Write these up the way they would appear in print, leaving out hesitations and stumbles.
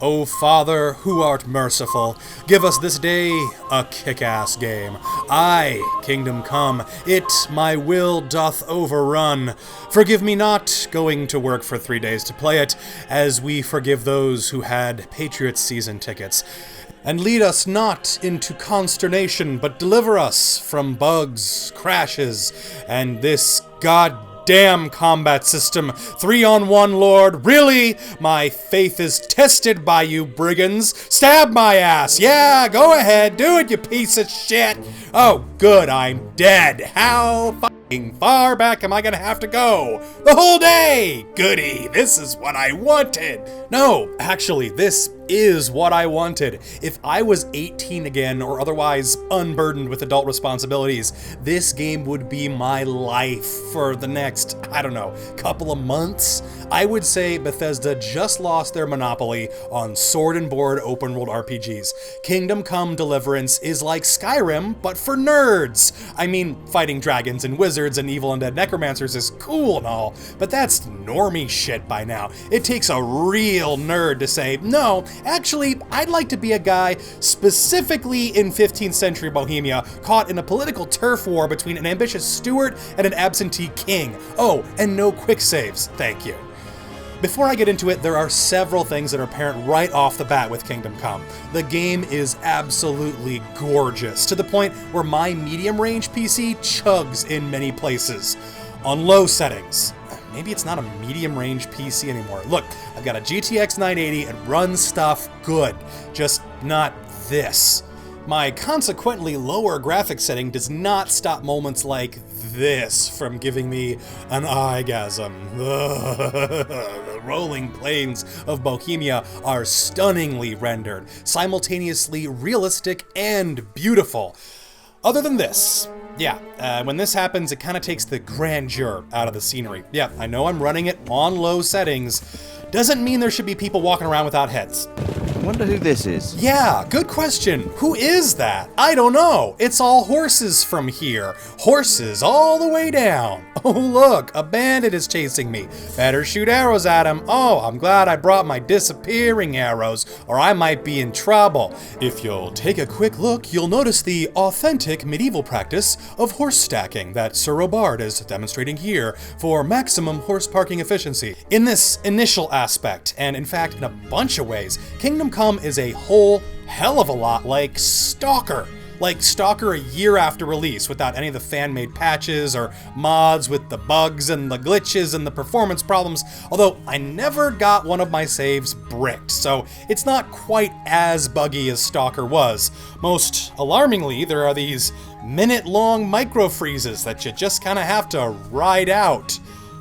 O Father, who art merciful, give us this day a kick-ass game. Aye, kingdom come, it my will doth overrun. Forgive me not going to work for 3 days to play it, as we forgive those who had Patriots season tickets. And lead us not into consternation, but deliver us from bugs, crashes, and this goddamn combat system. 3-on-1, Lord. Really? My faith is tested by you, brigands. Stab my ass. Yeah, go ahead. Do it, you piece of shit. Oh, good. I'm dead. How fucking far back am I gonna have to go? The whole day. Goody. This is what I wanted. No, actually, this is what I wanted. If I was 18 again, or otherwise unburdened with adult responsibilities, this game would be my life for the next, I don't know, couple of months. I would say Bethesda just lost their monopoly on sword and board open world RPGs. Kingdom Come Deliverance is like Skyrim, but for nerds. I mean, fighting dragons and wizards and evil undead necromancers is cool and all, but that's normie shit by now. It takes a real nerd to say, no, actually, I'd like to be a guy specifically in 15th century Bohemia, caught in a political turf war between an ambitious steward and an absentee king. Oh, and no quick saves, thank you. Before I get into it, there are several things that are apparent right off the bat with Kingdom Come. The game is absolutely gorgeous, to the point where my medium-range PC chugs in many places. On low settings, maybe it's not a medium-range PC anymore. Look, I've got a GTX 980 and runs stuff good, just not this. My consequently lower graphics setting does not stop moments like this from giving me an eyegasm. The rolling plains of Bohemia are stunningly rendered, simultaneously realistic and beautiful. Other than this, when this happens, it kind of takes the grandeur out of the scenery. Yeah, I know I'm running it on low settings. Doesn't mean there should be people walking around without heads. Wonder who this is. Yeah, good question. Who is that? I don't know. It's all horses from here. Horses all the way down. Oh look, a bandit is chasing me. Better shoot arrows at him. Oh, I'm glad I brought my disappearing arrows, or I might be in trouble. If you'll take a quick look, you'll notice the authentic medieval practice of horse stacking that Sir Robard is demonstrating here for maximum horse parking efficiency. In this initial aspect, and in fact in a bunch of ways, Kingdom Come is a whole hell of a lot like Stalker. Like Stalker a year after release, without any of the fan-made patches or mods with the bugs and the glitches and the performance problems, although I never got one of my saves bricked, so it's not quite as buggy as Stalker was. Most alarmingly, there are these minute-long micro-freezes that you just kind of have to ride out.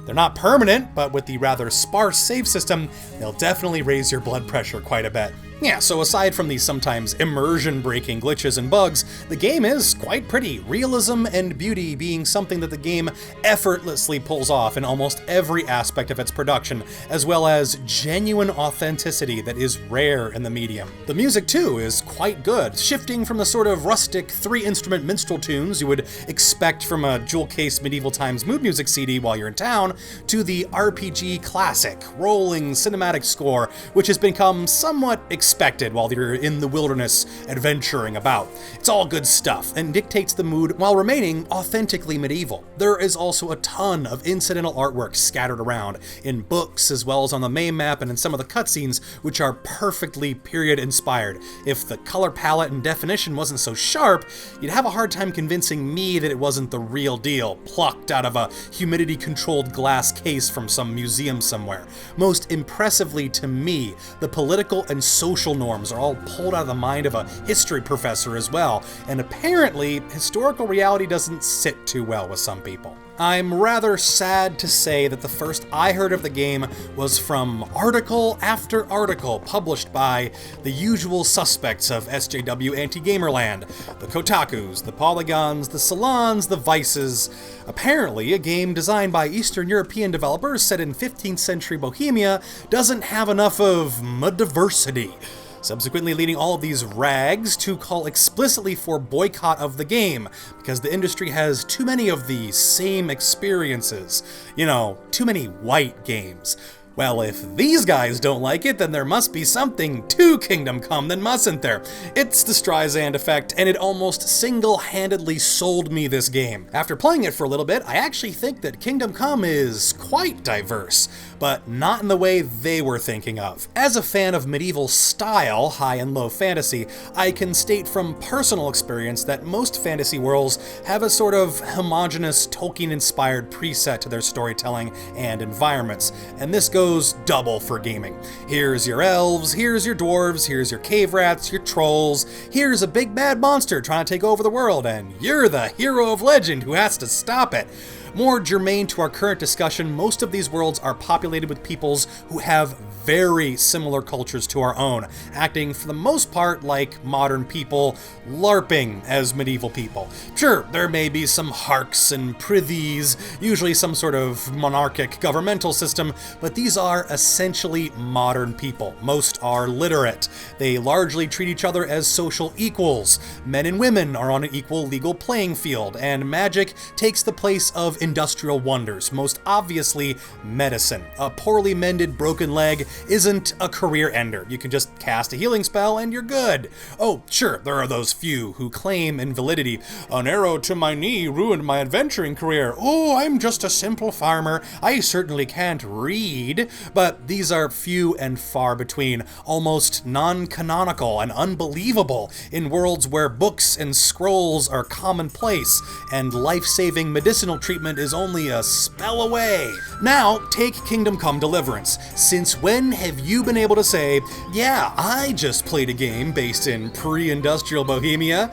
They're not permanent, but with the rather sparse save system, they'll definitely raise your blood pressure quite a bit. Yeah, so aside from these sometimes immersion-breaking glitches and bugs, the game is quite pretty, realism and beauty being something that the game effortlessly pulls off in almost every aspect of its production, as well as genuine authenticity that is rare in the medium. The music, too, is quite good, shifting from the sort of rustic three-instrument minstrel tunes you would expect from a jewel-case medieval times mood music CD while you're in town, to the RPG classic, rolling cinematic score, which has become somewhat expected while you're in the wilderness adventuring about. It's all good stuff and dictates the mood while remaining authentically medieval. There is also a ton of incidental artwork scattered around in books as well as on the main map and in some of the cutscenes, which are perfectly period inspired. If the color palette and definition wasn't so sharp, you'd have a hard time convincing me that it wasn't the real deal, plucked out of a humidity controlled glass case from some museum somewhere. Most impressively to me, the political and social norms are all pulled out of the mind of a history professor as well, and apparently historical reality doesn't sit too well with some people. I'm rather sad to say that the first I heard of the game was from article after article published by the usual suspects of SJW Anti-Gamerland, the Kotakus, the Polygons, the Salons, the Vices. Apparently, a game designed by Eastern European developers set in 15th century Bohemia doesn't have enough of diversity, subsequently leading all of these rags to call explicitly for boycott of the game, because the industry has too many of the same experiences. You know, too many white games. Well, if these guys don't like it, then there must be something to Kingdom Come, then mustn't there? It's the Streisand effect, and it almost single-handedly sold me this game. After playing it for a little bit, I actually think that Kingdom Come is quite diverse, but not in the way they were thinking of. As a fan of medieval style, high and low fantasy, I can state from personal experience that most fantasy worlds have a sort of homogeneous Tolkien-inspired preset to their storytelling and environments, and this goes double for gaming. Here's your elves, here's your dwarves, here's your cave rats, your trolls, here's a big bad monster trying to take over the world, and you're the hero of legend who has to stop it. More germane to our current discussion, most of these worlds are populated with peoples who have very similar cultures to our own, acting for the most part like modern people, LARPing as medieval people. Sure, there may be some harks and privies, usually some sort of monarchic governmental system, but these are essentially modern people. Most are literate. They largely treat each other as social equals. Men and women are on an equal legal playing field, and magic takes the place of industrial wonders, most obviously medicine. A poorly mended broken leg isn't a career ender. You can just cast a healing spell and you're good. Oh, sure, there are those few who claim invalidity. An arrow to my knee ruined my adventuring career. Oh, I'm just a simple farmer. I certainly can't read. But these are few and far between, almost non-canonical and unbelievable in worlds where books and scrolls are commonplace and life-saving medicinal treatment is only a spell away. Now, take Kingdom Come Deliverance. Since when have you been able to say, yeah, I just played a game based in pre-industrial Bohemia?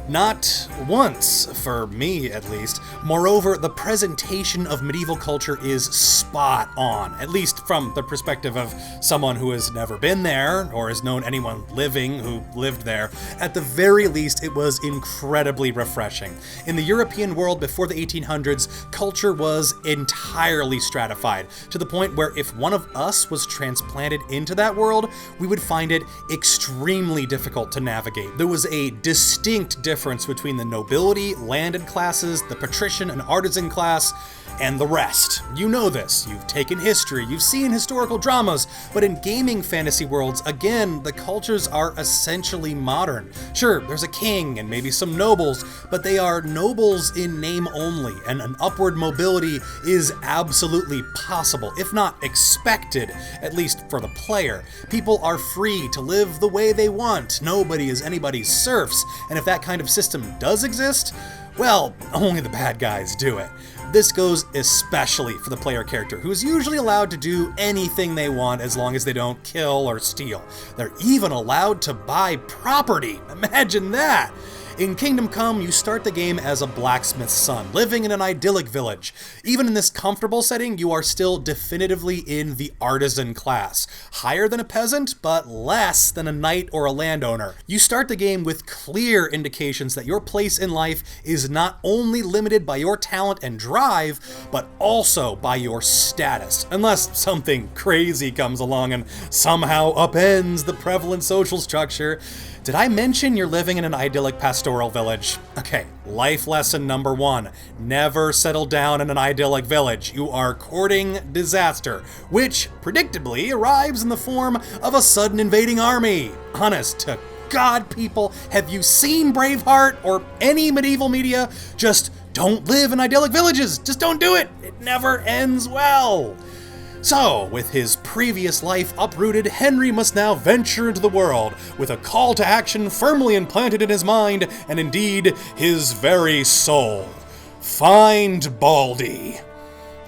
Not once, for me at least. Moreover, the presentation of medieval culture is spot on, at least from the perspective of someone who has never been there or has known anyone living who lived there. At the very least, it was incredibly refreshing. In the European world before the 1800s, culture was entirely stratified, to the point where if one of us was transplanted into that world, we would find it extremely difficult to navigate. There was a distinct difference between the nobility, landed classes, the patrician and artisan class, and the rest. You know this. You've taken history, you've seen historical dramas, but in gaming fantasy worlds, again, the cultures are essentially modern. Sure, there's a king and maybe some nobles, but they are nobles in name only, and an upward mobility is absolutely possible, if not expected, at least for the player. People are free to live the way they want. Nobody is anybody's serfs, and if that kind of system does exist, well, only the bad guys do it. This goes especially for the player character, who is usually allowed to do anything they want as long as they don't kill or steal. They're even allowed to buy property. Imagine that! In Kingdom Come, you start the game as a blacksmith's son, living in an idyllic village. Even in this comfortable setting, you are still definitively in the artisan class. Higher than a peasant, but less than a knight or a landowner. You start the game with clear indications that your place in life is not only limited by your talent and drive, but also by your status. Unless something crazy comes along and somehow upends the prevalent social structure. Did I mention you're living in an idyllic pastoral village? Okay, life lesson number 1. Never settle down in an idyllic village. You are courting disaster, which predictably arrives in the form of a sudden invading army. Honest to God, people, have you seen Braveheart or any medieval media? Just don't live in idyllic villages. Just don't do it. It never ends well. So, with his previous life uprooted, Henry must now venture into the world, with a call to action firmly implanted in his mind, and indeed, his very soul. Find Baldy.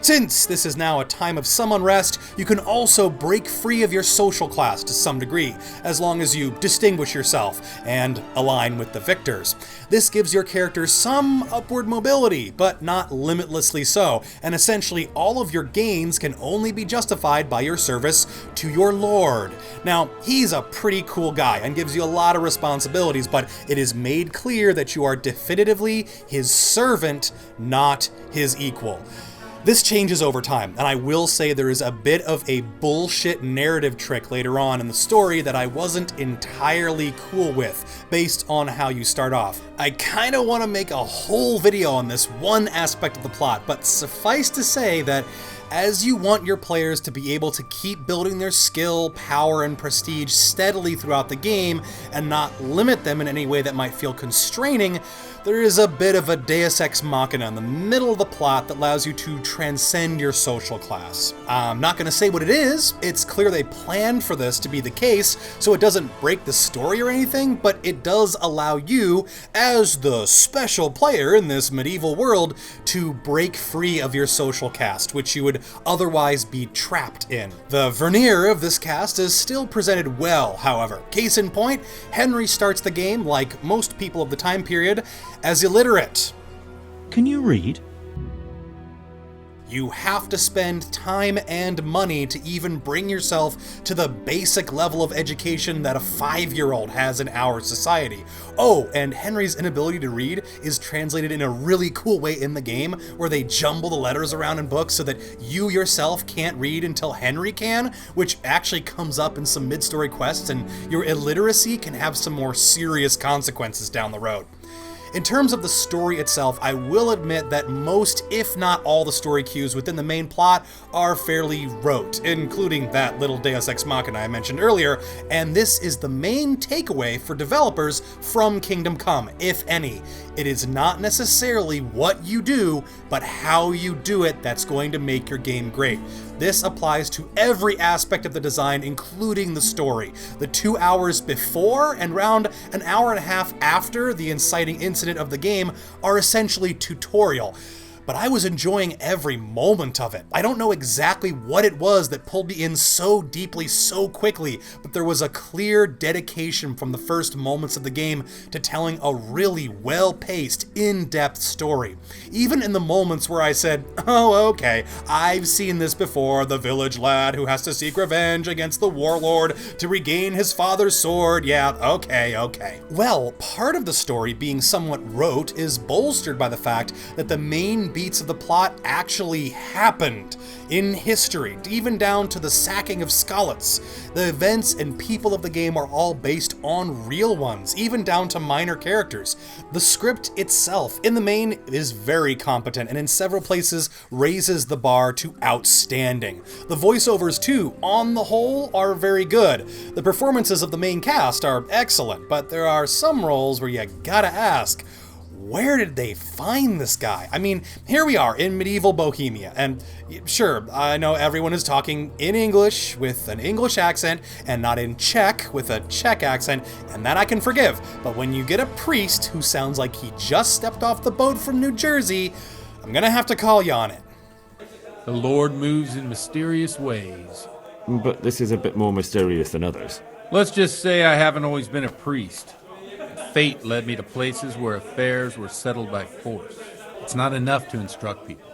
Since this is now a time of some unrest, you can also break free of your social class to some degree, as long as you distinguish yourself and align with the victors. This gives your character some upward mobility, but not limitlessly so, and essentially all of your gains can only be justified by your service to your lord. Now, he's a pretty cool guy and gives you a lot of responsibilities, but it is made clear that you are definitively his servant, not his equal. This changes over time, and I will say there is a bit of a bullshit narrative trick later on in the story that I wasn't entirely cool with, based on how you start off. I kinda wanna make a whole video on this one aspect of the plot, but suffice to say that As you want your players to be able to keep building their skill, power, and prestige steadily throughout the game and not limit them in any way that might feel constraining, there is a bit of a deus ex machina in the middle of the plot that allows you to transcend your social class. I'm not going to say what it is. It's clear they planned for this to be the case, so it doesn't break the story or anything, but it does allow you, as the special player in this medieval world, to break free of your social caste, which you would otherwise be trapped in. The veneer of this caste is still presented well, however. Case in point, Henry starts the game, like most people of the time period, as illiterate. Can you read? You have to spend time and money to even bring yourself to the basic level of education that a 5-year-old has in our society. Oh, and Henry's inability to read is translated in a really cool way in the game, where they jumble the letters around in books so that you yourself can't read until Henry can, which actually comes up in some mid-story quests, and your illiteracy can have some more serious consequences down the road. In terms of the story itself, I will admit that most, if not all, the story cues within the main plot are fairly rote, including that little deus ex machina I mentioned earlier, and this is the main takeaway for developers from Kingdom Come, if any. It is not necessarily what you do, but how you do it that's going to make your game great. This applies to every aspect of the design, including the story. The 2 hours before and around an hour and a half after the inciting incident of the game are essentially tutorial. But I was enjoying every moment of it. I don't know exactly what it was that pulled me in so deeply so quickly, but there was a clear dedication from the first moments of the game to telling a really well-paced, in-depth story. Even in the moments where I said, oh, okay, I've seen this before, the village lad who has to seek revenge against the warlord to regain his father's sword, yeah, okay. Well, part of the story being somewhat rote is bolstered by the fact that the main beats of the plot actually happened in history, even down to the sacking of Skalitz. The events and people of the game are all based on real ones, even down to minor characters. The script itself, in the main, is very competent and in several places raises the bar to outstanding. The voiceovers, too, on the whole, are very good. The performances of the main cast are excellent, but there are some roles where you gotta ask, where did they find this guy? I mean, here we are in medieval Bohemia, and sure, I know everyone is talking in English with an English accent and not in Czech with a Czech accent, and that I can forgive. But when you get a priest who sounds like he just stepped off the boat from New Jersey, I'm gonna have to call you on it. The Lord moves in mysterious ways. But this is a bit more mysterious than others. Let's just say I haven't always been a priest. Fate led me to places where affairs were settled by force. It's not enough to instruct people.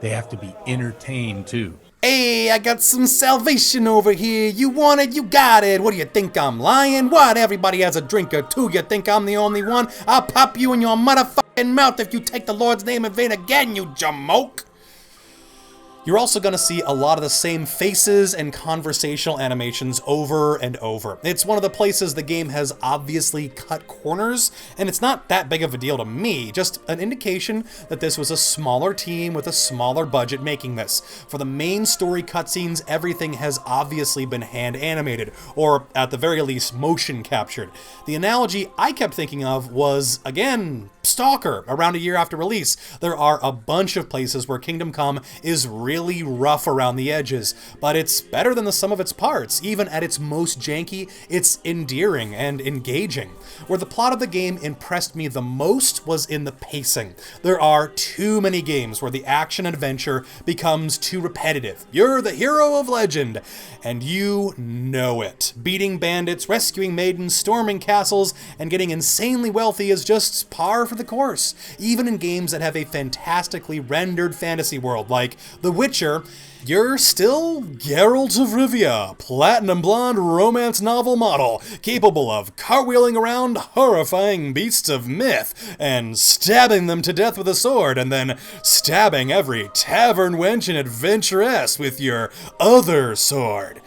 They have to be entertained, too. Hey, I got some salvation over here. You want it, you got it. What do you think, I'm lying? What, everybody has a drink or two. You think I'm the only one? I'll pop you in your motherfucking mouth if you take the Lord's name in vain again, you jamoke. You're also going to see a lot of the same faces and conversational animations over and over. It's one of the places the game has obviously cut corners, and it's not that big of a deal to me, just an indication that this was a smaller team with a smaller budget making this. For the main story cutscenes, everything has obviously been hand animated, or at the very least motion captured. The analogy I kept thinking of was, again, Stalker, around a year after release. There are a bunch of places where Kingdom Come is really rough around the edges, but it's better than the sum of its parts. Even at its most janky, it's endearing and engaging. Where the plot of the game impressed me the most was in the pacing. There are too many games where the action and adventure becomes too repetitive. You're the hero of legend, and you know it. Beating bandits, rescuing maidens, storming castles, and getting insanely wealthy is just par for the course. Even in games that have a fantastically rendered fantasy world like The Witcher, you're still Geralt of Rivia, platinum blonde romance novel model, capable of cartwheeling around horrifying beasts of myth and stabbing them to death with a sword, and then stabbing every tavern wench and adventuress with your other sword.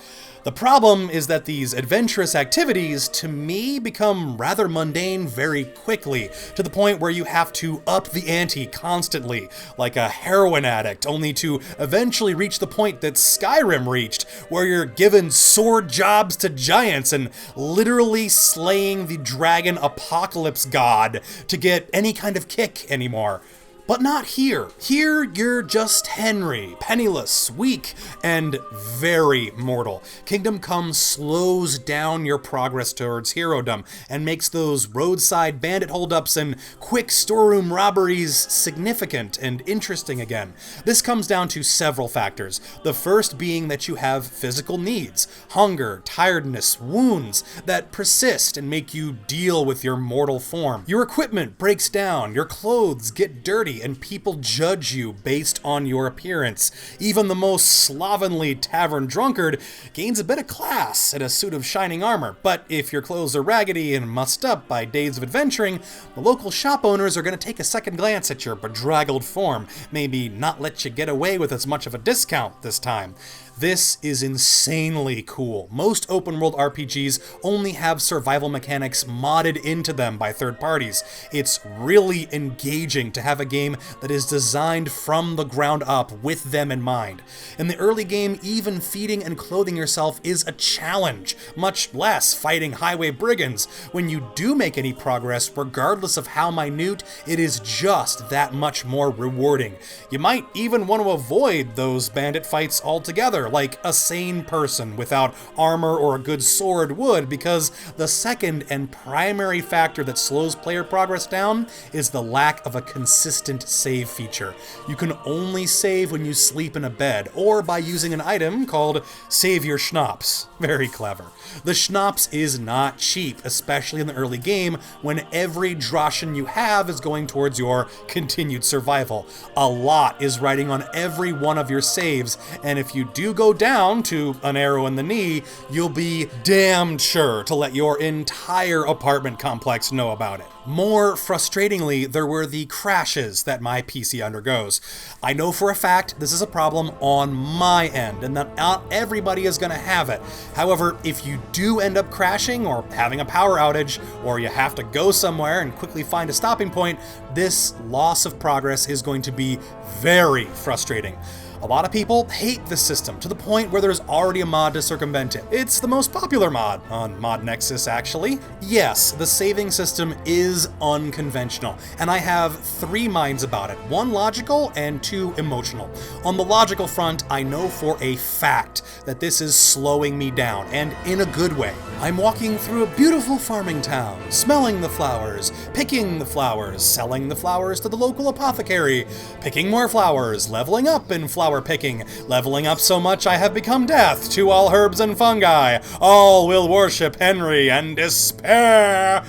The problem is that these adventurous activities, to me, become rather mundane very quickly, to the point where you have to up the ante constantly, like a heroin addict, only to eventually reach the point that Skyrim reached, where you're given sword jobs to giants and literally slaying the dragon apocalypse god to get any kind of kick anymore. But not here. Here, you're just Henry, penniless, weak, and very mortal. Kingdom Come slows down your progress towards herodom and makes those roadside bandit holdups and quick storeroom robberies significant and interesting again. This comes down to several factors. The first being that you have physical needs, hunger, tiredness, wounds that persist and make you deal with your mortal form. Your equipment breaks down, your clothes get dirty, and people judge you based on your appearance. Even the most slovenly tavern drunkard gains a bit of class in a suit of shining armor, but if your clothes are raggedy and mussed up by days of adventuring, the local shop owners are going to take a second glance at your bedraggled form, maybe not let you get away with as much of a discount this time. This is insanely cool. Most open-world RPGs only have survival mechanics modded into them by third parties. It's really engaging to have a game that is designed from the ground up with them in mind. In the early game, even feeding and clothing yourself is a challenge, much less fighting highway brigands. When you do make any progress, regardless of how minute, it is just that much more rewarding. You might even want to avoid those bandit fights altogether, like a sane person without armor or a good sword would, because the second and primary factor that slows player progress down is the lack of a consistent save feature. You can only save when you sleep in a bed, or by using an item called Save Your Schnapps. Very clever. The schnapps is not cheap, especially in the early game, when every Droshin you have is going towards your continued survival. A lot is riding on every one of your saves, and if you do go down to an arrow in the knee, you'll be damned sure to let your entire apartment complex know about it. More frustratingly, there were the crashes that my PC undergoes. I know for a fact this is a problem on my end, and that not everybody is going to have it. However, if you do end up crashing or having a power outage, or you have to go somewhere and quickly find a stopping point, this loss of progress is going to be very frustrating. A lot of people hate the system to the point where there's already a mod to circumvent it. It's the most popular mod on Mod Nexus, actually. Yes, the saving system is unconventional, and I have 3 minds about it, 1 logical and 2 emotional. On the logical front, I know for a fact that this is slowing me down, and in a good way. I'm walking through a beautiful farming town, smelling the flowers, picking the flowers, selling the flowers to the local apothecary, picking more flowers, leveling up in flower picking, leveling up so much I have become death to all herbs and fungi. All will worship Henry and despair.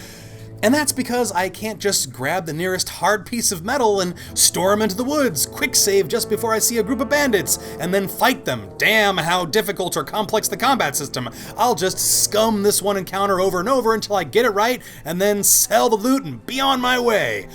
And that's because I can't just grab the nearest hard piece of metal and storm into the woods, quick save just before I see a group of bandits, and then fight them. Damn how difficult or complex the combat system. I'll just scum this one encounter over and over until I get it right, and then sell the loot and be on my way.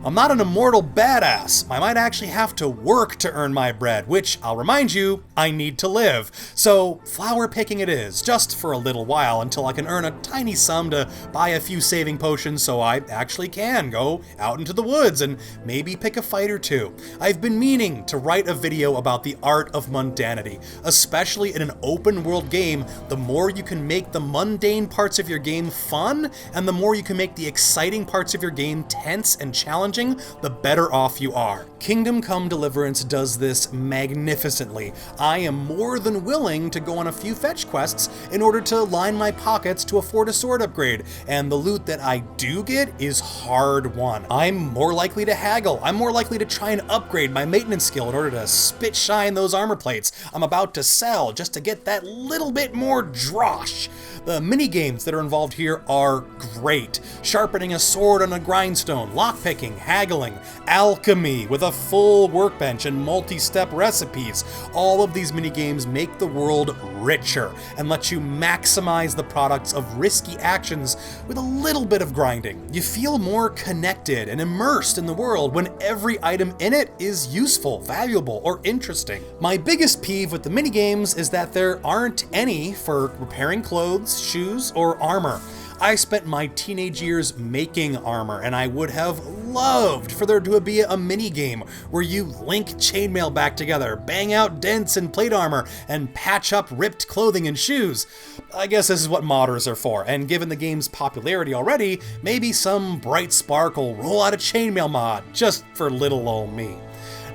I'm not an immortal badass. I might actually have to work to earn my bread, which, I'll remind you, I need to live. So, flower picking it is, just for a little while until I can earn a tiny sum to buy a few saving potions so I actually can go out into the woods and maybe pick a fight or 2. I've been meaning to write a video about the art of mundanity, especially in an open world game. The more you can make the mundane parts of your game fun, and the more you can make the exciting parts of your game tense and challenging, the better off you are. Kingdom Come Deliverance does this magnificently. I am more than willing to go on a few fetch quests in order to line my pockets to afford a sword upgrade, and the loot that I do get is hard won. I'm more likely to haggle. I'm more likely to try and upgrade my maintenance skill in order to spit shine those armor plates I'm about to sell just to get that little bit more drosh. The mini-games that are involved here are great. Sharpening a sword on a grindstone, lockpicking, haggling, alchemy with a full workbench and multi-step recipes. All of these mini-games make the world richer and lets you maximize the products of risky actions with a little bit of grinding. You feel more connected and immersed in the world when every item in it is useful, valuable, or interesting. My biggest peeve with the minigames is that there aren't any for repairing clothes, shoes, or armor. I spent my teenage years making armor, and I would have loved for there to be a mini game where you link chainmail back together, bang out dents in plate armor, and patch up ripped clothing and shoes. I guess this is what modders are for, and given the game's popularity already, maybe some bright spark will roll out a chainmail mod, just for little old me.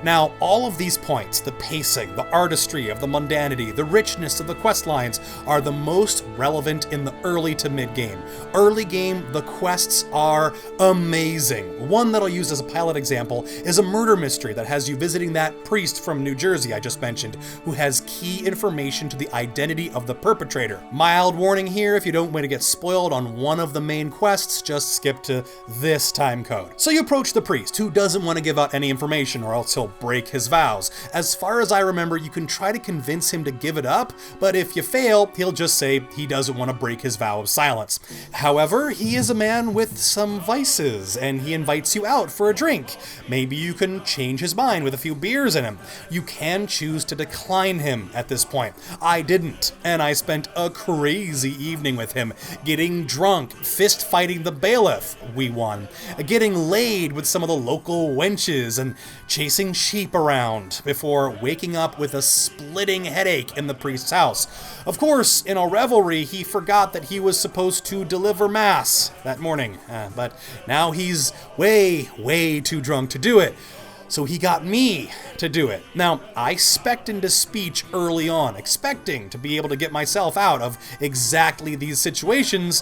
Now, all of these points, the pacing, the artistry of the mundanity, the richness of the quest lines, are the most relevant in the early to mid game. Early game, the quests are amazing. One that I'll use as a pilot example is a murder mystery that has you visiting that priest from New Jersey I just mentioned, who has key information to the identity of the perpetrator. Mild warning here, if you don't want to get spoiled on one of the main quests, just skip to this time code. So you approach the priest, who doesn't want to give out any information or else he'll break his vows. As far as I remember, you can try to convince him to give it up, but if you fail, he'll just say he doesn't want to break his vow of silence. However, he is a man with some vices, and he invites you out for a drink. Maybe you can change his mind with a few beers in him. You can choose to decline him at this point. I didn't, and I spent a crazy evening with him, getting drunk, fist fighting the bailiff, we won, getting laid with some of the local wenches, and chasing sheep around before waking up with a splitting headache in the priest's house. Of course, in our revelry, he forgot that he was supposed to deliver mass that morning, but now he's way too drunk to do it. So he got me to do it. Now, I specced into speech early on, expecting to be able to get myself out of exactly these situations,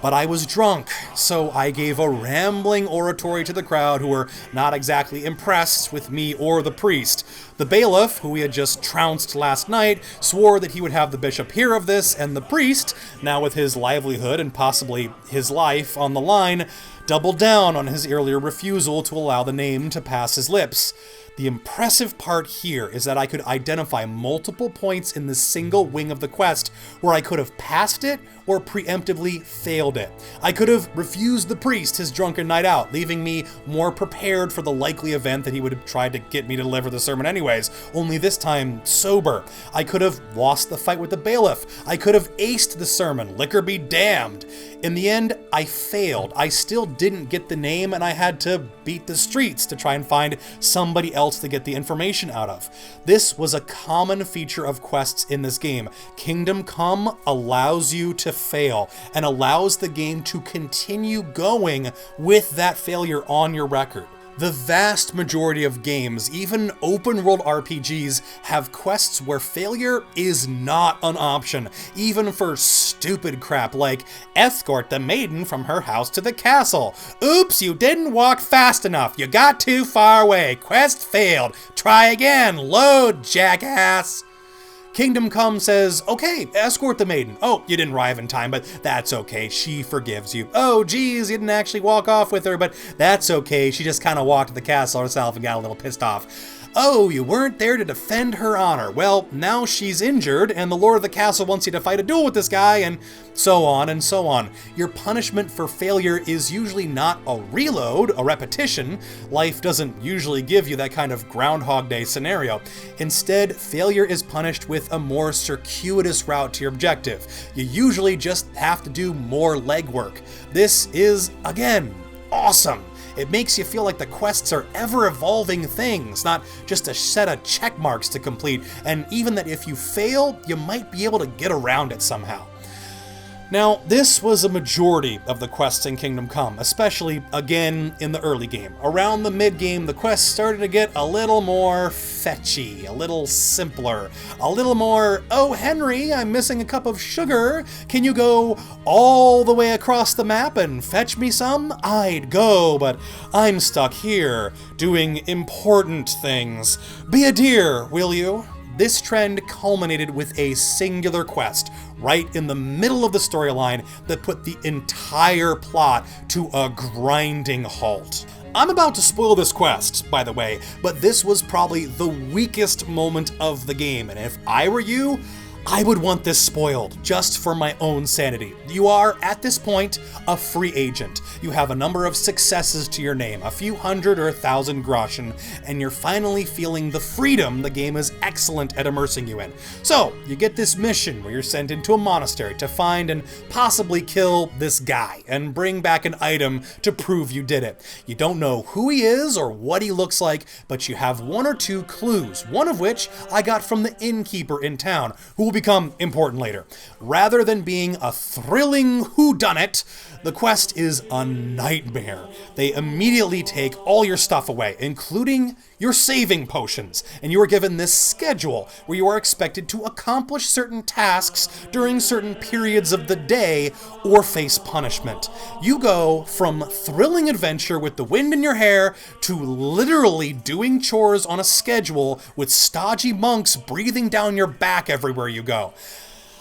but I was drunk, so I gave a rambling oratory to the crowd who were not exactly impressed with me or the priest. The bailiff, who we had just trounced last night, swore that he would have the bishop hear of this, and the priest, now with his livelihood and possibly his life on the line, doubled down on his earlier refusal to allow the name to pass his lips. The impressive part here is that I could identify multiple points in the single wing of the quest where I could have passed it or preemptively failed it. I could have refused the priest his drunken night out, leaving me more prepared for the likely event that he would have tried to get me to deliver the sermon anyways, only this time sober. I could have lost the fight with the bailiff. I could have aced the sermon, liquor be damned. In the end, I failed. I still didn't get the name, and I had to beat the streets to try and find somebody else to get the information out of. This was a common feature of quests in this game. Kingdom Come allows you to fail and allows the game to continue going with that failure on your record. The vast majority of games, even open world RPGs, have quests where failure is not an option, even for stupid crap like escort the maiden from her house to the castle. Oops, you didn't walk fast enough. You got too far away. Quest failed. Try again. Load, jackass. Kingdom Come says, okay, escort the maiden. Oh, you didn't arrive in time, but that's okay. She forgives you. Oh, geez, you didn't actually walk off with her, but that's okay. She just kind of walked to the castle herself and got a little pissed off. Oh, you weren't there to defend her honor. Well, now she's injured, and the lord of the castle wants you to fight a duel with this guy, and so on and so on. Your punishment for failure is usually not a reload, a repetition. Life doesn't usually give you that kind of Groundhog Day scenario. Instead, failure is punished with a more circuitous route to your objective. You usually just have to do more legwork. This is, again, awesome. It makes you feel like the quests are ever-evolving things, not just a set of check marks to complete, and even that if you fail, you might be able to get around it somehow. Now, this was a majority of the quests in Kingdom Come, especially, again, in the early game. Around the mid-game, the quests started to get a little more fetchy, a little simpler, a little more, oh, Henry, I'm missing a cup of sugar. Can you go all the way across the map and fetch me some? I'd go, but I'm stuck here, doing important things. Be a dear, will you? This trend culminated with a singular quest, right in the middle of the storyline that put the entire plot to a grinding halt. I'm about to spoil this quest, by the way, but this was probably the weakest moment of the game, and if I were you, I would want this spoiled, just for my own sanity. You are, at this point, a free agent. You have a number of successes to your name, a few hundred or 1,000 groschen, and you're finally feeling the freedom the game is excellent at immersing you in. So, you get this mission where you're sent into a monastery to find and possibly kill this guy, and bring back an item to prove you did it. You don't know who he is or what he looks like, but you have 1 or 2 clues, one of which I got from the innkeeper in town, who will become important later. Rather than being a thrilling whodunit, the quest is a nightmare. They immediately take all your stuff away, including your saving potions, and you are given this schedule where you are expected to accomplish certain tasks during certain periods of the day or face punishment. You go from thrilling adventure with the wind in your hair to literally doing chores on a schedule with stodgy monks breathing down your back everywhere you go.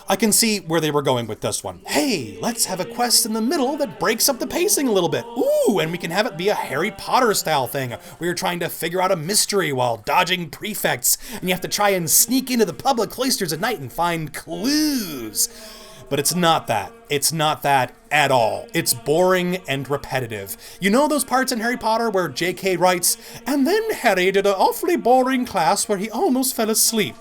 I can see where they were going with this one. Hey, let's have a quest in the middle that breaks up the pacing a little bit. Ooh, and we can have it be a Harry Potter style thing where you're trying to figure out a mystery while dodging prefects, and you have to try and sneak into the public cloisters at night and find clues. But it's not that. It's not that at all. It's boring and repetitive. You know those parts in Harry Potter where J.K. writes, "And then Harry did an awfully boring class where he almost fell asleep."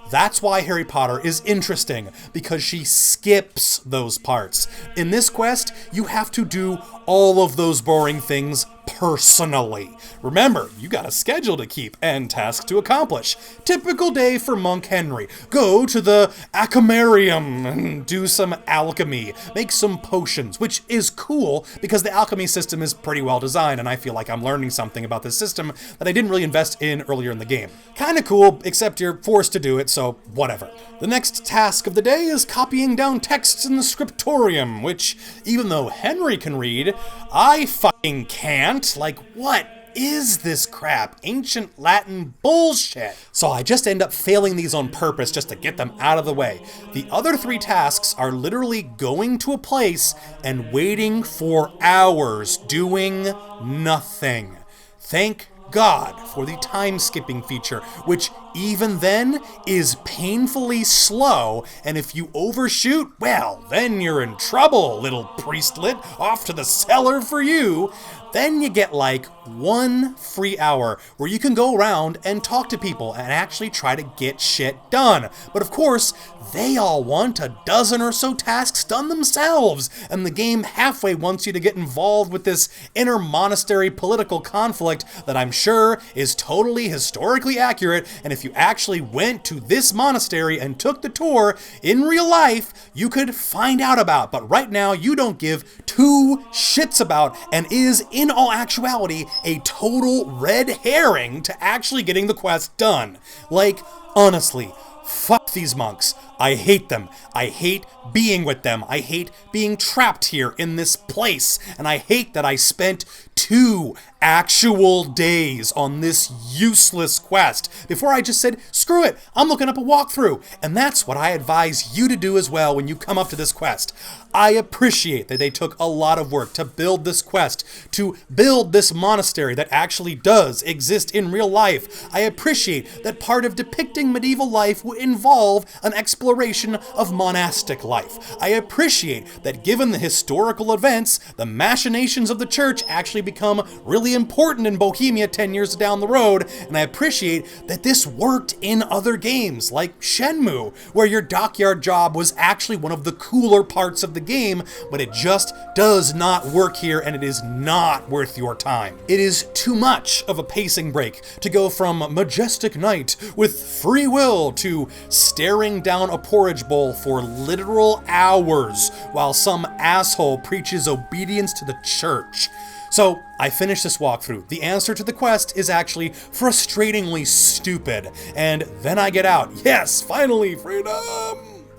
That's why Harry Potter is interesting, because she skips those parts. In this quest, you have to do all of those boring things personally. Remember, you got a schedule to keep and tasks to accomplish. Typical day for Monk Henry. Go to the Acamarium and do some alchemy. Make some potions, which is cool because the alchemy system is pretty well designed, and I feel like I'm learning something about this system that I didn't really invest in earlier in the game. Kinda cool, except you're forced to do it, so whatever. The next task of the day is copying down texts in the scriptorium, which, even though Henry can read, I fucking can't. Like, what is this crap? Ancient Latin bullshit. So I just end up failing these on purpose just to get them out of the way. The other 3 tasks are literally going to a place and waiting for hours doing nothing. Thank God for the time skipping feature, which even then is painfully slow, and if you overshoot, well, then you're in trouble, little priestlet, off to the cellar for you. Then you get like 1 free hour where you can go around and talk to people and actually try to get shit done. But of course, they all want a dozen or so tasks done themselves, and the game halfway wants you to get involved with this inner monastery political conflict that I'm sure is totally historically accurate, and if you actually went to this monastery and took the tour in real life, you could find out about. But right now, you don't give 2 shits about, and is in all actuality a total red herring to actually getting the quest done. Like, honestly, fuck these monks. I hate them. I hate being with them. I hate being trapped here in this place. And I hate that I spent 2 actual days on this useless quest before I just said, screw it, I'm looking up a walkthrough. And that's what I advise you to do as well when you come up to this quest. I appreciate that they took a lot of work to build this quest, to build this monastery that actually does exist in real life. I appreciate that part of depicting medieval life would involve an exploration of monastic life. I appreciate that given the historical events, the machinations of the church actually become really important in Bohemia 10 years down the road, and I appreciate that this worked in other games like Shenmue, where your dockyard job was actually one of the cooler parts of the game, but it just does not work here, and it is not worth your time. It is too much of a pacing break to go from majestic night with free will to staring down a porridge bowl for literal hours while some asshole preaches obedience to the church. So, I finished this walkthrough. The answer to the quest is actually frustratingly stupid, and then I get out. Yes, finally, freedom!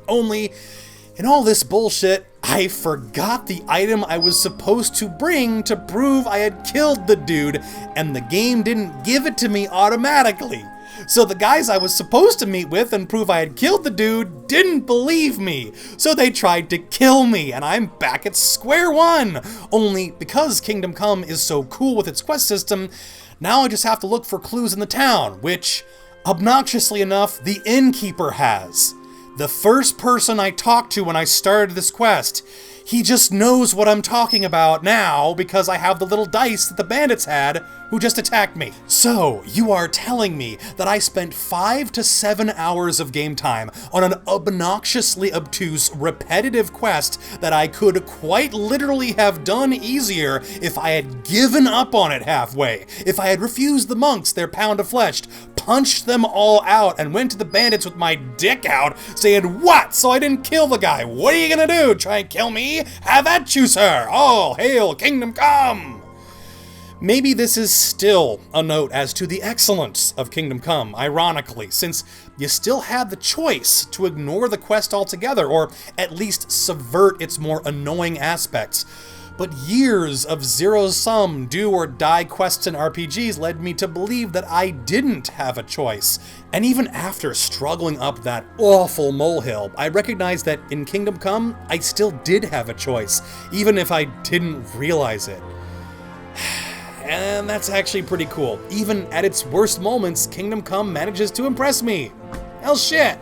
Only, in all this bullshit, I forgot the item I was supposed to bring to prove I had killed the dude, and the game didn't give it to me automatically. So the guys I was supposed to meet with and prove I had killed the dude didn't believe me. So they tried to kill me, and I'm back at square one. Only because Kingdom Come is so cool with its quest system, now I just have to look for clues in the town, which, obnoxiously enough, the innkeeper has. The first person I talked to when I started this quest, he just knows what I'm talking about now because I have the little dice that the bandits had who just attacked me. So, you are telling me that I spent 5 to 7 hours of game time on an obnoxiously obtuse, repetitive quest that I could quite literally have done easier if I had given up on it halfway, if I had refused the monks their pound of flesh, punched them all out, and went to the bandits with my dick out, saying, "What? So I didn't kill the guy? What are you gonna do? Try and kill me? Have at you, sir! All hail Kingdom Come!" Maybe this is still a note as to the excellence of Kingdom Come, ironically, since you still had the choice to ignore the quest altogether, or at least subvert its more annoying aspects. But years of zero-sum, do-or-die quests and RPGs led me to believe that I didn't have a choice. And even after struggling up that awful molehill, I recognized that in Kingdom Come, I still did have a choice, even if I didn't realize it. And that's actually pretty cool. Even at its worst moments, Kingdom Come manages to impress me. Hell shit!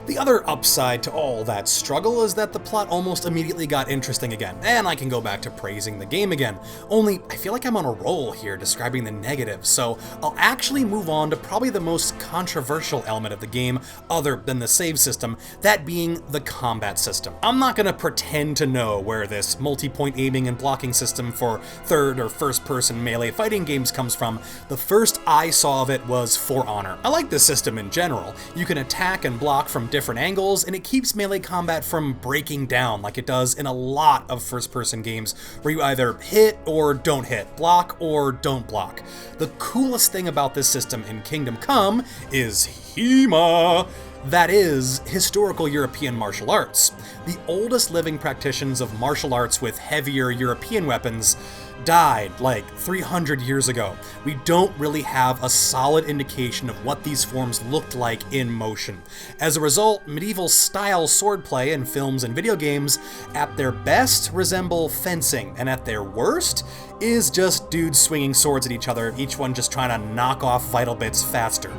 The other upside to all that struggle is that the plot almost immediately got interesting again, and I can go back to praising the game again. Only, I feel like I'm on a roll here describing the negatives, so I'll actually move on to probably the most controversial element of the game, other than the save system, that being the combat system. I'm not gonna pretend to know where this multi-point aiming and blocking system for third or first-person melee fighting games comes from. The first I saw of it was For Honor. I like this system in general. You can attack and block from different angles, and it keeps melee combat from breaking down like it does in a lot of first-person games where you either hit or don't hit, block or don't block. The coolest thing about this system in Kingdom Come is HEMA. That is, historical European martial arts. The oldest living practitioners of martial arts with heavier European weapons died like 300 years ago. We don't really have a solid indication of what these forms looked like in motion. As a result, medieval style swordplay in films and video games at their best resemble fencing, and at their worst is just dudes swinging swords at each other, each one just trying to knock off vital bits faster.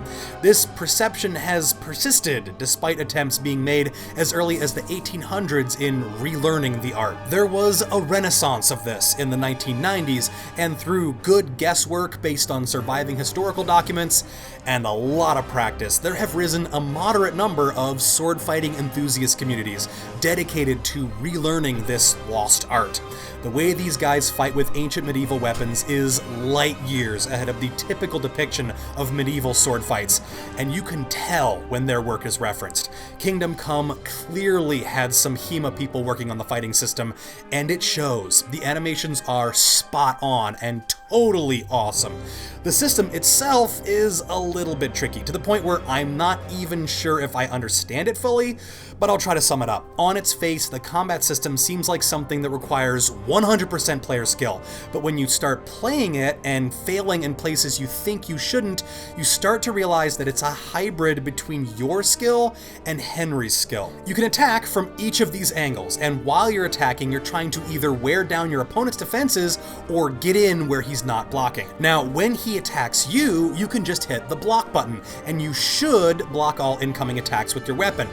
This perception has persisted despite attempts being made as early as the 1800s in relearning the art. There was a renaissance of this in the 1990s, and through good guesswork based on surviving historical documents and a lot of practice, there have risen a moderate number of sword fighting enthusiast communities dedicated to relearning this lost art. The way these guys fight with ancient medieval weapons is light years ahead of the typical depiction of medieval sword fights, and you can tell when their work is referenced. Kingdom Come clearly had some HEMA people working on the fighting system, and it shows. The animations are spot on and totally awesome. The system itself is a little bit tricky, to the point where I'm not even sure if I understand it fully, but I'll try to sum it up. On its face, the combat system seems like something that requires 100% player skill, but when you start playing it and failing in places you think you shouldn't, you start to realize that it's a hybrid between your skill and Henry's skill. You can attack from each of these angles, and while you're attacking, you're trying to either wear down your opponent's defenses or get in where he's not blocking. Now, when he attacks you, you can just hit the block button, and you should block all incoming attacks with your weapon.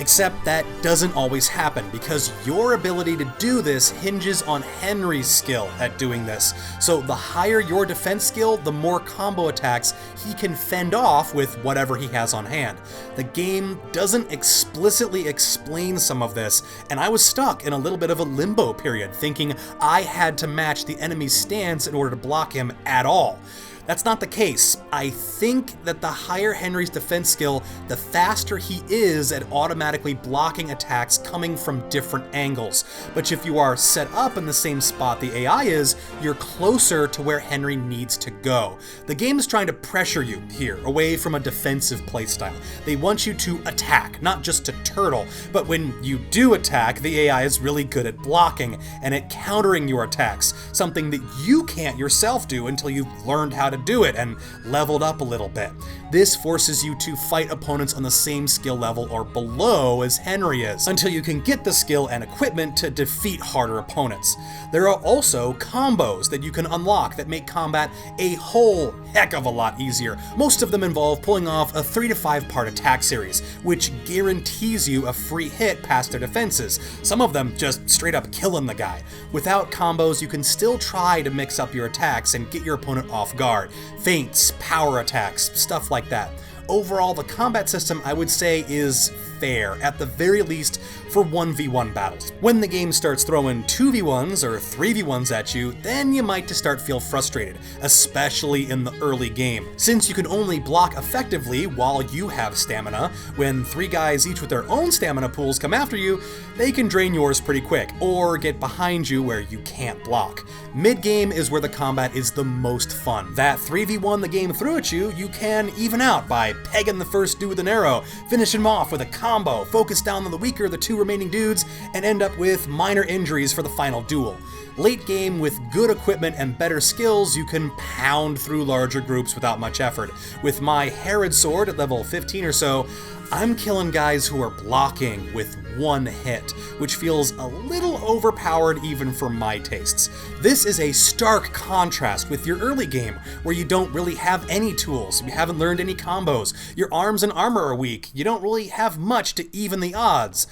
Except that doesn't always happen, because your ability to do this hinges on Henry's skill at doing this. So the higher your defense skill, the more combo attacks he can fend off with whatever he has on hand. The game doesn't explicitly explain some of this, and I was stuck in a little bit of a limbo period, thinking I had to match the enemy's stance in order to block him at all. That's not the case. I think that the higher Henry's defense skill, the faster he is at automatically blocking attacks coming from different angles. But if you are set up in the same spot the AI is, you're closer to where Henry needs to go. The game is trying to pressure you here, away from a defensive playstyle. They want you to attack, not just to turtle, but when you do attack, the AI is really good at blocking and at countering your attacks, something that you can't yourself do until you've learned how to do it and leveled up a little bit. This forces you to fight opponents on the same skill level or below as Henry is, until you can get the skill and equipment to defeat harder opponents. There are also combos that you can unlock that make combat a whole heck of a lot easier. Most of them involve pulling off a 3 to 5 part attack series, which guarantees you a free hit past their defenses, some of them just straight up killing the guy. Without combos, you can still try to mix up your attacks and get your opponent off guard. Feints, power attacks, stuff like that. Overall, the combat system, I would say, is fair, at the very least for 1v1 battles. When the game starts throwing 2v1s or 3v1s at you, then you might start feel frustrated, especially in the early game. Since you can only block effectively while you have stamina, when 3 guys each with their own stamina pools come after you, they can drain yours pretty quick, or get behind you where you can't block. Mid-game is where the combat is the most fun. That 3v1 the game threw at you, you can even out by pegging the first dude with an arrow, finish him off with a combo, focus down on the weaker of the 2 remaining dudes, and end up with minor injuries for the final duel. Late game, with good equipment and better skills, you can pound through larger groups without much effort. With my Herod sword at level 15 or so, I'm killing guys who are blocking with 1 hit, which feels a little overpowered even for my tastes. This is a stark contrast with your early game, where you don't really have any tools, you haven't learned any combos, your arms and armor are weak, you don't really have much to even the odds,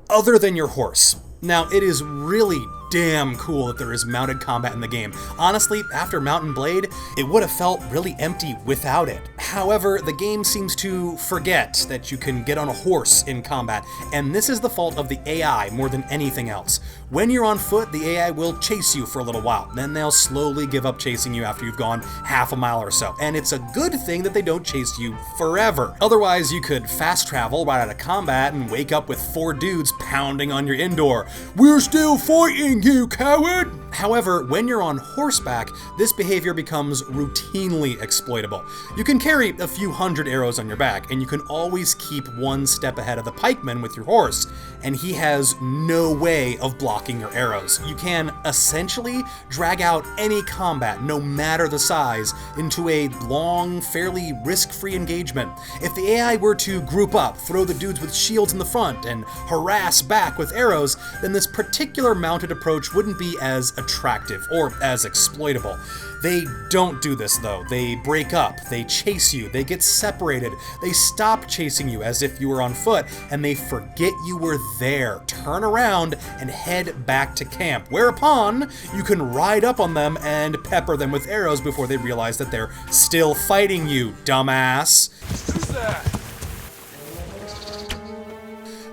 other than your horse. Now, it is really damn cool that there is mounted combat in the game. Honestly, after Mount and Blade, it would have felt really empty without it. However, the game seems to forget that you can get on a horse in combat, and this is the fault of the AI more than anything else. When you're on foot, the AI will chase you for a little while, then they'll slowly give up chasing you after you've gone half a mile or so, and it's a good thing that they don't chase you forever. Otherwise, you could fast travel right out of combat and wake up with 4 dudes pounding on your indoor. "We're still fighting, you coward!" However, when you're on horseback, this behavior becomes routinely exploitable. You can carry a few hundred arrows on your back, and you can always keep 1 step ahead of the pikeman with your horse, and he has no way of blocking your arrows. You can essentially drag out any combat, no matter the size, into a long, fairly risk-free engagement. If the AI were to group up, throw the dudes with shields in the front, and harass back with arrows, then this particular mounted approach wouldn't be as attractive or as exploitable. They don't do this though. They break up, they chase you, they get separated, they stop chasing you as if you were on foot, and they forget you were there, turn around, and head back to camp, whereupon you can ride up on them and pepper them with arrows before they realize that they're still fighting you, dumbass. Who's that?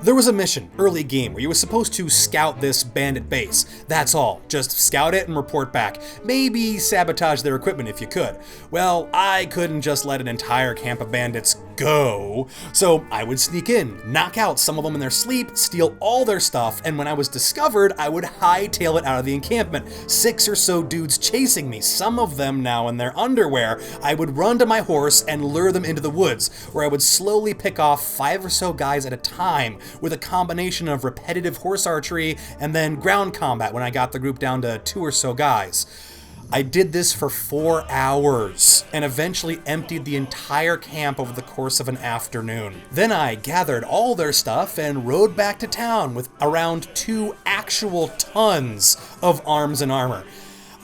There was a mission, early game, where you were supposed to scout this bandit base. That's all. Just scout it and report back. Maybe sabotage their equipment if you could. Well, I couldn't just let an entire camp of bandits go, so I would sneak in, knock out some of them in their sleep, steal all their stuff, and when I was discovered, I would hightail it out of the encampment. 6 or so dudes chasing me, some of them now in their underwear. I would run to my horse and lure them into the woods, where I would slowly pick off 5 or so guys at a time, with a combination of repetitive horse archery and then ground combat when I got the group down to 2 or so guys. I did this for 4 hours and eventually emptied the entire camp over the course of an afternoon. Then I gathered all their stuff and rode back to town with around 2 actual tons of arms and armor.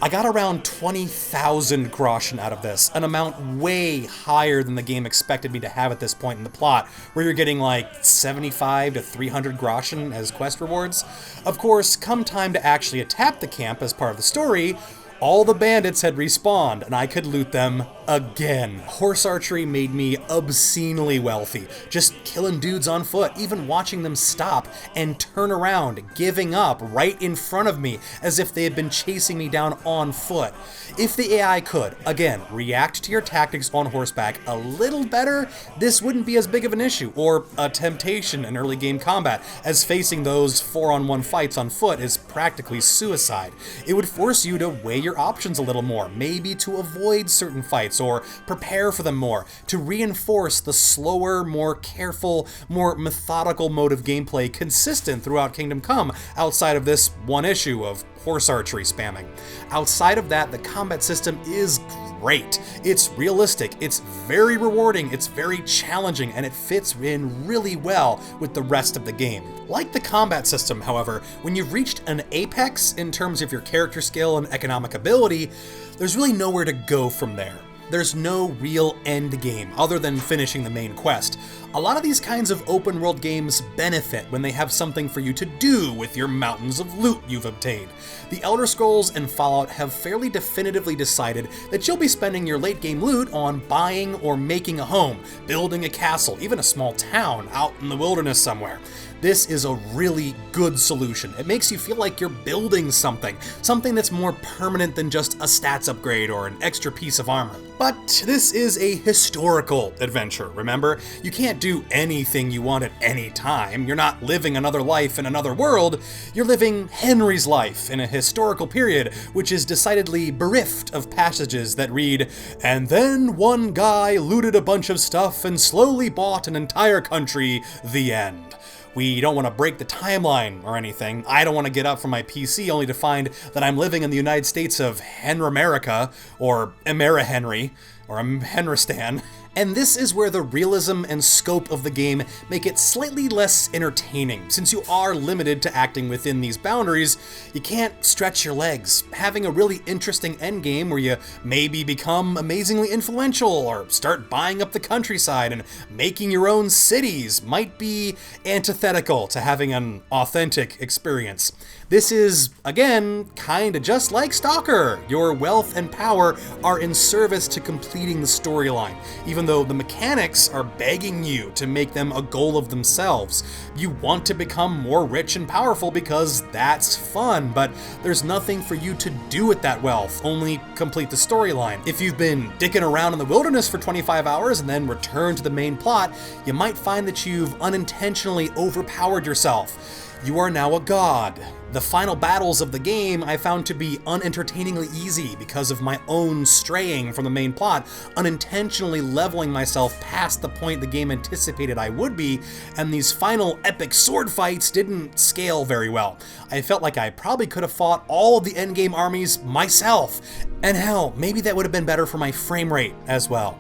I got around 20,000 groschen out of this, an amount way higher than the game expected me to have at this point in the plot, where you're getting like 75 to 300 groschen as quest rewards. Of course, come time to actually attack the camp as part of the story, all the bandits had respawned, and I could loot them again. Horse archery made me obscenely wealthy, just killing dudes on foot, even watching them stop and turn around, giving up right in front of me as if they had been chasing me down on foot. If the AI could, again, react to your tactics on horseback a little better, this wouldn't be as big of an issue, or a temptation in early game combat, as facing those 4-on-1 fights on foot is practically suicide. It would force you to weigh your options a little more, maybe to avoid certain fights, attacks or prepare for them more to reinforce the slower, more careful, more methodical mode of gameplay consistent throughout Kingdom Come outside of this one issue of horse archery spamming. Outside of that, the combat system is great. It's realistic, it's very rewarding, it's very challenging, and it fits in really well with the rest of the game. Like the combat system, however, when you've reached an apex in terms of your character skill and economic ability, there's really nowhere to go from there. There's no real end game other than finishing the main quest. A lot of these kinds of open world games benefit when they have something for you to do with your mountains of loot you've obtained. The Elder Scrolls and Fallout have fairly definitively decided that you'll be spending your late game loot on buying or making a home, building a castle, even a small town out in the wilderness somewhere. This is a really good solution. It makes you feel like you're building something that's more permanent than just a stats upgrade or an extra piece of armor. But this is a historical adventure, remember? You can't do anything you want at any time. You're not living another life in another world. You're living Henry's life in a historical period, which is decidedly bereft of passages that read, "And then one guy looted a bunch of stuff and slowly bought an entire country, the end." We don't want to break the timeline or anything. I don't want to get up from my PC only to find that I'm living in the United States of Henramerica, or Henry, or Henristan. And this is where the realism and scope of the game make it slightly less entertaining. Since you are limited to acting within these boundaries, you can't stretch your legs. Having a really interesting endgame where you maybe become amazingly influential or start buying up the countryside and making your own cities might be antithetical to having an authentic experience. This is, again, kinda just like Stalker. Your wealth and power are in service to completing the storyline, even though the mechanics are begging you to make them a goal of themselves. You want to become more rich and powerful because that's fun, but there's nothing for you to do with that wealth, only complete the storyline. If you've been dicking around in the wilderness for 25 hours and then return to the main plot, you might find that you've unintentionally overpowered yourself. You are now a god. The final battles of the game I found to be unentertainingly easy because of my own straying from the main plot, unintentionally leveling myself past the point the game anticipated I would be, and these final epic sword fights didn't scale very well. I felt like I probably could have fought all of the endgame armies myself, and hell, maybe that would have been better for my frame rate as well.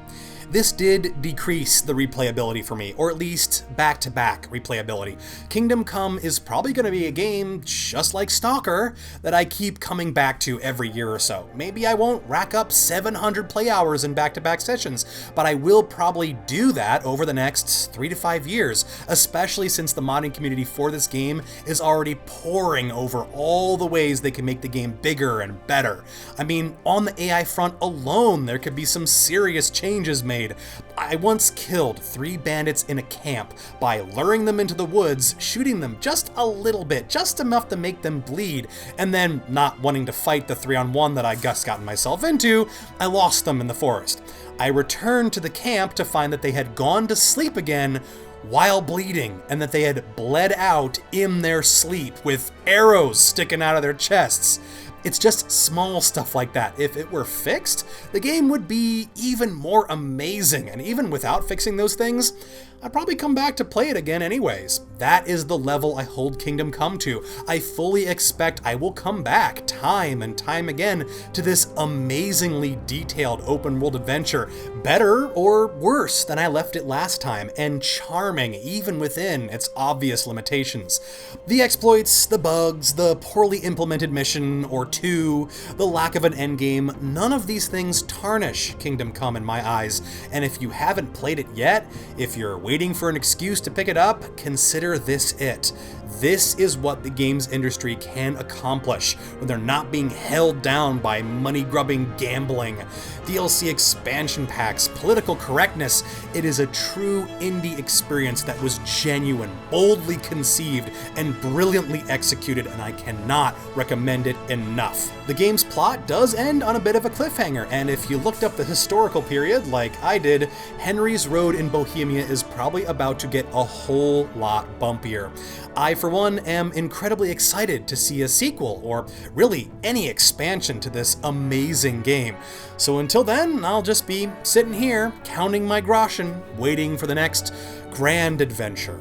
This did decrease the replayability for me, or at least back-to-back replayability. Kingdom Come is probably going to be a game, just like Stalker, that I keep coming back to every year or so. Maybe I won't rack up 700 play hours in back-to-back sessions, but I will probably do that over the next 3 to 5 years, especially since the modding community for this game is already poring over all the ways they can make the game bigger and better. I mean, on the AI front alone, there could be some serious changes made. I once killed 3 bandits in a camp by luring them into the woods, shooting them just a little bit, just enough to make them bleed, and then not wanting to fight the 3-on-1 that I just gotten myself into, I lost them in the forest. I returned to the camp to find that they had gone to sleep again while bleeding, and that they had bled out in their sleep with arrows sticking out of their chests. It's just small stuff like that. If it were fixed, the game would be even more amazing, and even without fixing those things, I'd probably come back to play it again anyways. That is the level I hold Kingdom Come to. I fully expect I will come back time and time again to this amazingly detailed open world adventure, better or worse than I left it last time, and charming even within its obvious limitations. The exploits, the bugs, the poorly implemented mission or two, the lack of an endgame, none of these things tarnish Kingdom Come in my eyes, and if you haven't played it yet, if you're waiting for an excuse to pick it up, consider this it. This is what the games industry can accomplish when they're not being held down by money-grubbing gambling, DLC expansion packs, political correctness. It is a true indie experience that was genuine, boldly conceived, and brilliantly executed, and I cannot recommend it enough. The game's plot does end on a bit of a cliffhanger, and if you looked up the historical period like I did, Henry's Road in Bohemia is probably about to get a whole lot bumpier. I, for one, am incredibly excited to see a sequel, or really any expansion to this amazing game. So until then, I'll just be sitting here, counting my groschen, waiting for the next grand adventure.